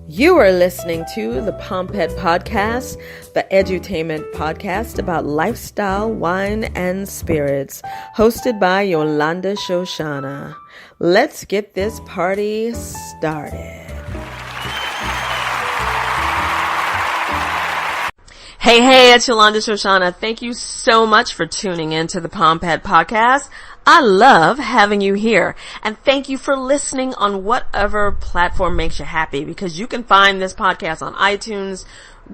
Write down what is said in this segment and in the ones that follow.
You are listening to the Pompette podcast, the edutainment podcast about lifestyle, wine, and spirits, hosted by Yolanda Shoshana. Let's get this party started. Hey, it's Yolanda Shoshana. Thank you so much for tuning in to the Pompette podcast. I love having you here, and thank you for listening on whatever platform makes you happy, because you can find this podcast on iTunes,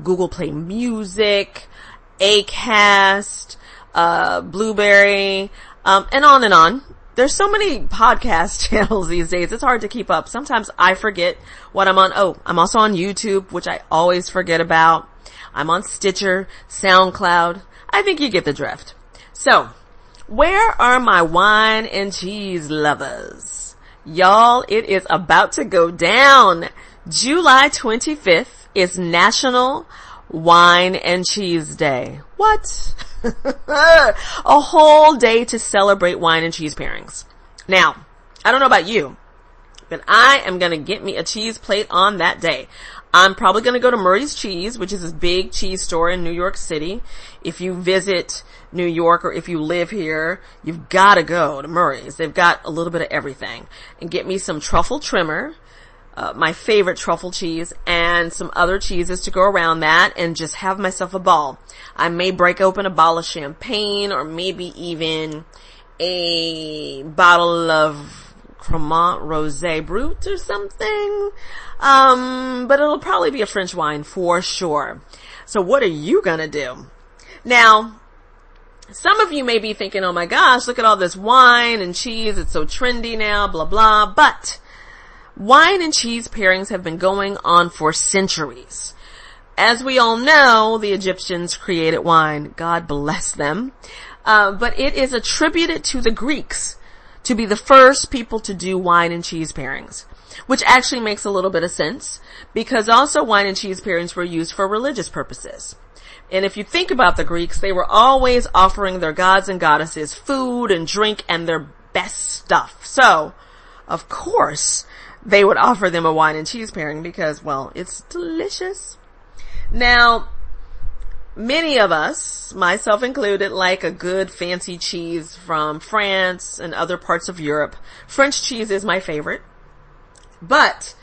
Google Play Music, Acast, Blueberry, and on and on. There's so many podcast channels these days, it's hard to keep up. Sometimes I forget what I'm on. Oh, I'm also on YouTube, which I always forget about. I'm on Stitcher, SoundCloud. I think you get the drift. So, where are my wine and cheese lovers? Y'all, it is about to go down. July 25th is National Wine and Cheese Day. What? A whole day to celebrate wine and cheese pairings. Now, I don't know about you, but I am going to get me a cheese plate on that day. I'm probably going to go to Murray's Cheese, which is this big cheese store in New York City. If you visit New York or if you live here, you've got to go to Murray's. They've got a little bit of everything. And get me some truffle trimmer, my favorite truffle cheese, and some other cheeses to go around that, and just have myself a ball. I may break open a bottle of champagne, or maybe even a bottle of Cremant Rosé Brut or something. But it'll probably be a French wine for sure. So what are you gonna do? Now, some of you may be thinking, oh my gosh, look at all this wine and cheese. It's so trendy now, blah, blah. But wine and cheese pairings have been going on for centuries. As we all know, the Egyptians created wine. God bless them. But it is attributed to the Greeks to be the first people to do wine and cheese pairings, which actually makes a little bit of sense, because also wine and cheese pairings were used for religious purposes. And if you think about the Greeks, they were always offering their gods and goddesses food and drink and their best stuff. So, of course, they would offer them a wine and cheese pairing because, well, it's delicious. Now, many of us, myself included, like a good fancy cheese from France and other parts of Europe. French cheese is my favorite. But,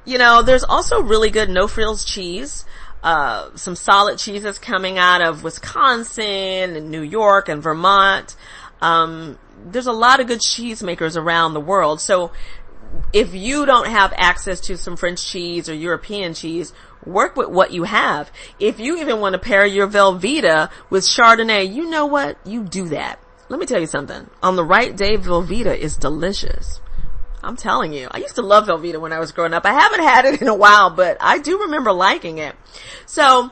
there's also really good no-frills cheese. Some solid cheeses coming out of Wisconsin and New York and Vermont. There's a lot of good cheesemakers around the world. So if you don't have access to some French cheese or European cheese, work with what you have. If you even want to pair your Velveeta with Chardonnay, you know what? You do that. Let me tell you something. On the right day, Velveeta is delicious. I'm telling you. I used to love Velveeta when I was growing up. I haven't had it in a while, but I do remember liking it. So,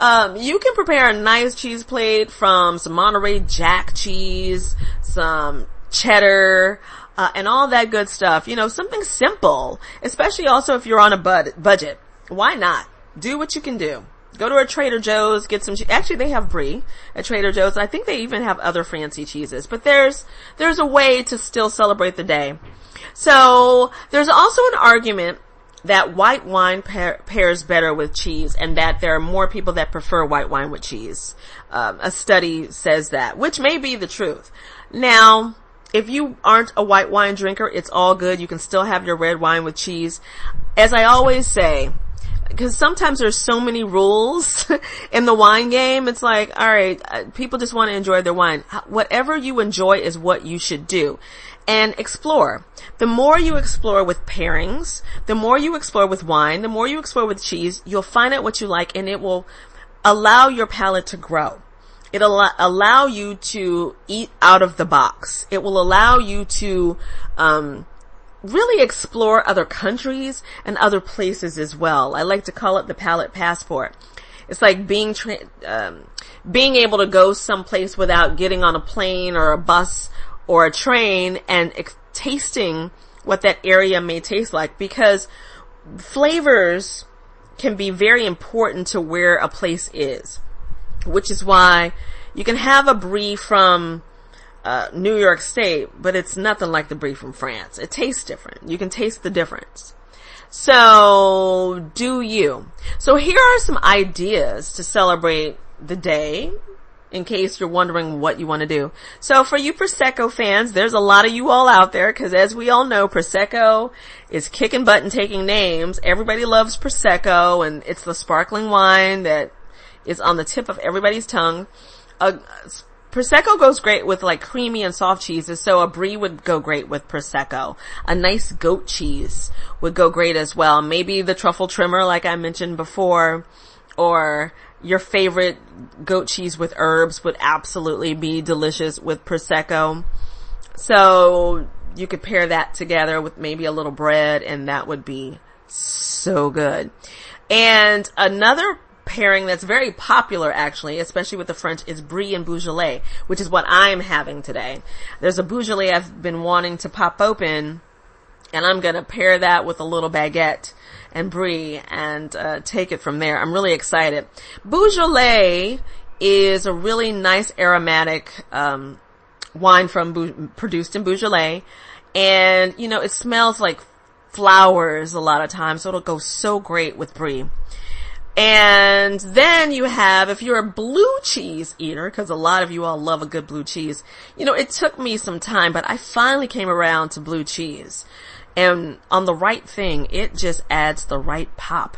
you can prepare a nice cheese plate from some Monterey Jack cheese, some cheddar, and all that good stuff. Something simple, especially also if you're on a budget. Why not? Do what you can do. Go to a Trader Joe's, get some cheese. Actually, they have Brie at Trader Joe's. I think they even have other fancy cheeses, but there's a way to still celebrate the day. So, there's also an argument that white wine pairs better with cheese, and that there are more people that prefer white wine with cheese. A study says that, which may be the truth. Now, if you aren't a white wine drinker, it's all good. You can still have your red wine with cheese. As I always say, because sometimes there's so many rules in the wine game, it's like, alright, people just want to enjoy their wine. Whatever you enjoy is what you should do. And explore. The more you explore with pairings, the more you explore with wine, the more you explore with cheese, you'll find out what you like, and it will allow your palate to grow. It'll allow you to eat out of the box. It will allow you to really explore other countries and other places as well. I like to call it the palate passport. It's like being able to go someplace without getting on a plane or a bus or a train and tasting what that area may taste like, because flavors can be very important to where a place is, which is why you can have a brie from New York State, but it's nothing like the brie from France. It tastes different. You can taste the difference. So, do you. So here are some ideas to celebrate the day, in case you're wondering what you want to do. So for you Prosecco fans, there's a lot of you all out there, because as we all know, Prosecco is kicking butt and taking names. Everybody loves Prosecco, and it's the sparkling wine that is on the tip of everybody's tongue. Prosecco goes great with like creamy and soft cheeses, so a Brie would go great with Prosecco. A nice goat cheese would go great as well. Maybe the truffle trimmer, like I mentioned before, or your favorite goat cheese with herbs would absolutely be delicious with Prosecco. So you could pair that together with maybe a little bread, and that would be so good. And another pairing that's very popular, actually, especially with the French, is Brie and Boujole, which is what I'm having today. There's a Boujole I've been wanting to pop open, and I'm gonna pair that with a little baguette and Brie and take it from there. I'm really excited. Boujole is a really nice aromatic wine produced in Boujole, and you know, it smells like flowers a lot of times, so it'll go so great with Brie. And then you have, if you're a blue cheese eater, because a lot of you all love a good blue cheese, you know, it took me some time, but I finally came around to blue cheese. And on the right thing, it just adds the right pop.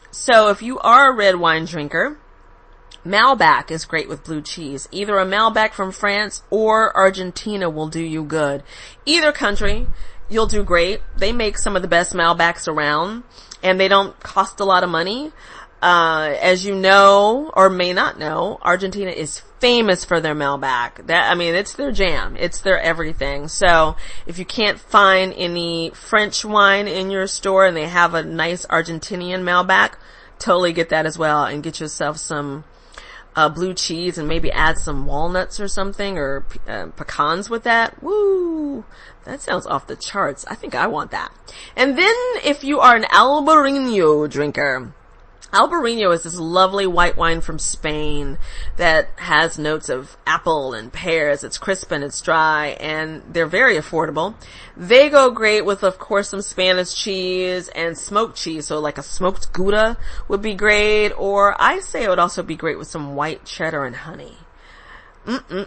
So if you are a red wine drinker, Malbec is great with blue cheese. Either a Malbec from France or Argentina will do you good. Either country, you'll do great. They make some of the best Malbecs around, and they don't cost a lot of money. As you know, or may not know, Argentina is famous for their Malbec. It's their jam. It's their everything. So if you can't find any French wine in your store and they have a nice Argentinian Malbec, totally get that as well, and get yourself some blue cheese and maybe add some walnuts or something, or pecans with that. Woo! That sounds off the charts. I think I want that. And then if you are an Albarino drinker, Albarino is this lovely white wine from Spain that has notes of apple and pears. It's crisp and it's dry, and they're very affordable. They go great with, of course, some Spanish cheese and smoked cheese. So like a smoked Gouda would be great, or I say it would also be great with some white cheddar and honey. A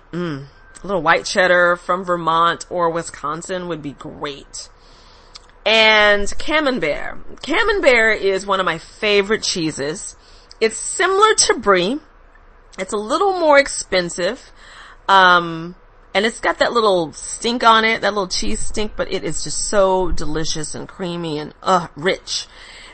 little white cheddar from Vermont or Wisconsin would be great. And Camembert. Camembert is one of my favorite cheeses. It's similar to Brie. It's a little more expensive. And it's got that little stink on it, that little cheese stink, but it is just so delicious and creamy and rich.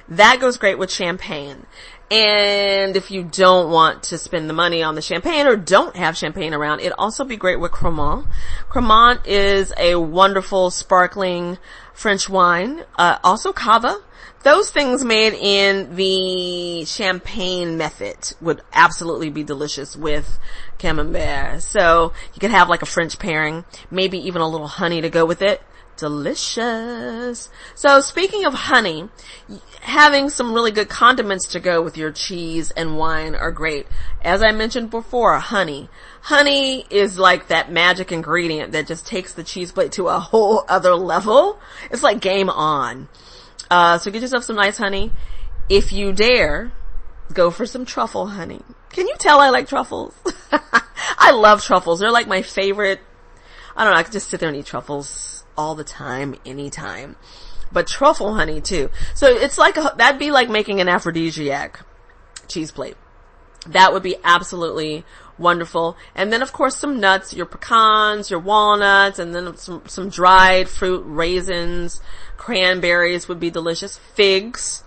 That goes great with champagne. And if you don't want to spend the money on the champagne or don't have champagne around, it'd also be great with Cremant. Cremant is a wonderful sparkling French wine. Also Cava. Those things made in the champagne method would absolutely be delicious with Camembert. So you could have like a French pairing, maybe even a little honey to go with it. Delicious. So speaking of honey, having some really good condiments to go with your cheese and wine are great. As I mentioned before, honey. Honey is like that magic ingredient that just takes the cheese plate to a whole other level. It's like game on. So get yourself some nice honey. If you dare, go for some truffle honey. Can you tell I like truffles? I love truffles. They're like my favorite. I don't know, I could just sit there and eat truffles all the time, anytime. But truffle honey too. So it's like, that'd be like making an aphrodisiac cheese plate. That would be absolutely wonderful. And then of course some nuts, your pecans, your walnuts, and then some dried fruit, raisins, cranberries would be delicious. Figs.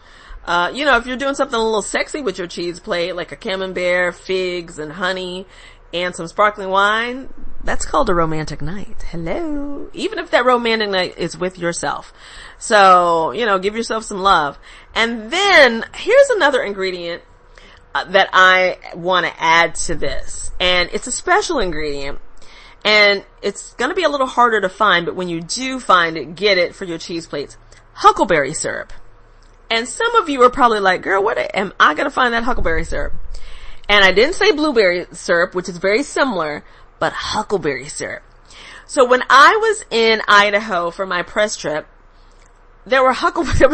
If you're doing something a little sexy with your cheese plate, like a camembert, figs, and honey, and some sparkling wine, that's called a romantic night. Hello. Even if that romantic night is with yourself. So, give yourself some love. And then, here's another ingredient that I want to add to this. And it's a special ingredient. And it's going to be a little harder to find, but when you do find it, get it for your cheese plates. Huckleberry syrup. And some of you are probably like, girl, what am I going to find that huckleberry syrup? And I didn't say blueberry syrup, which is very similar, but huckleberry syrup. So when I was in Idaho for my press trip, there was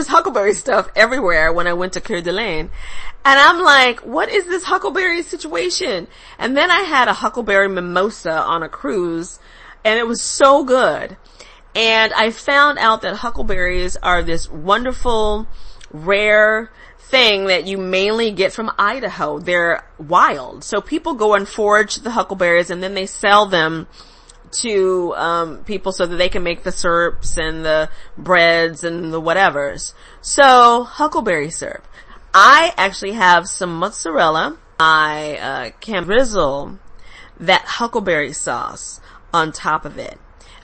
Huckleberry stuff everywhere when I went to Coeur d'Alene. And I'm like, what is this Huckleberry situation? And then I had a Huckleberry mimosa on a cruise, and it was so good. And I found out that huckleberries are this wonderful, rare thing that you mainly get from Idaho. They're wild. So people go and forage the huckleberries, and then they sell them to people so that they can make the syrups and the breads and the whatevers. So, Huckleberry Syrup. I actually have some mozzarella. I can drizzle that huckleberry sauce on top of it.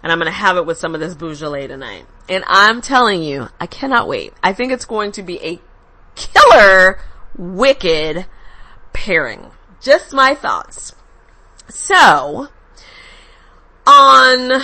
And I'm going to have it with some of this Boujole tonight. And I'm telling you, I cannot wait. I think it's going to be a killer, wicked pairing. Just my thoughts. So, on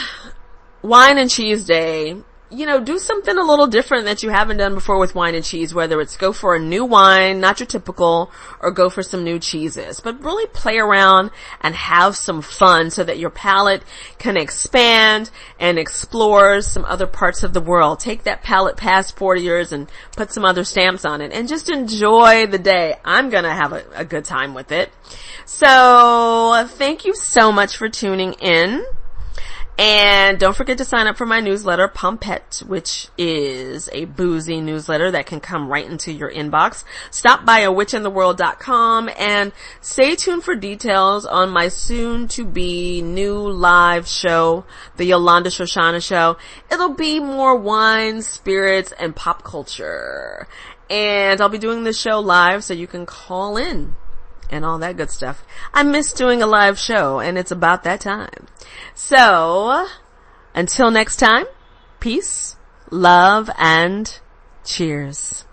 Wine and Cheese Day, do something a little different that you haven't done before with wine and cheese, whether it's go for a new wine, not your typical, or go for some new cheeses. But really play around and have some fun so that your palate can expand and explore some other parts of the world. Take that palate passport of yours and put some other stamps on it and just enjoy the day. I'm gonna have a good time with it. So, thank you so much for tuning in. And don't forget to sign up for my newsletter, Pompette, which is a boozy newsletter that can come right into your inbox. Stop by awitchintheworld.com and stay tuned for details on my soon-to-be new live show, the Yolanda Shoshana Show. It'll be more wine, spirits, and pop culture. And I'll be doing this show live so you can call in and all that good stuff. I miss doing a live show, and it's about that time. So, until next time, peace, love, and cheers.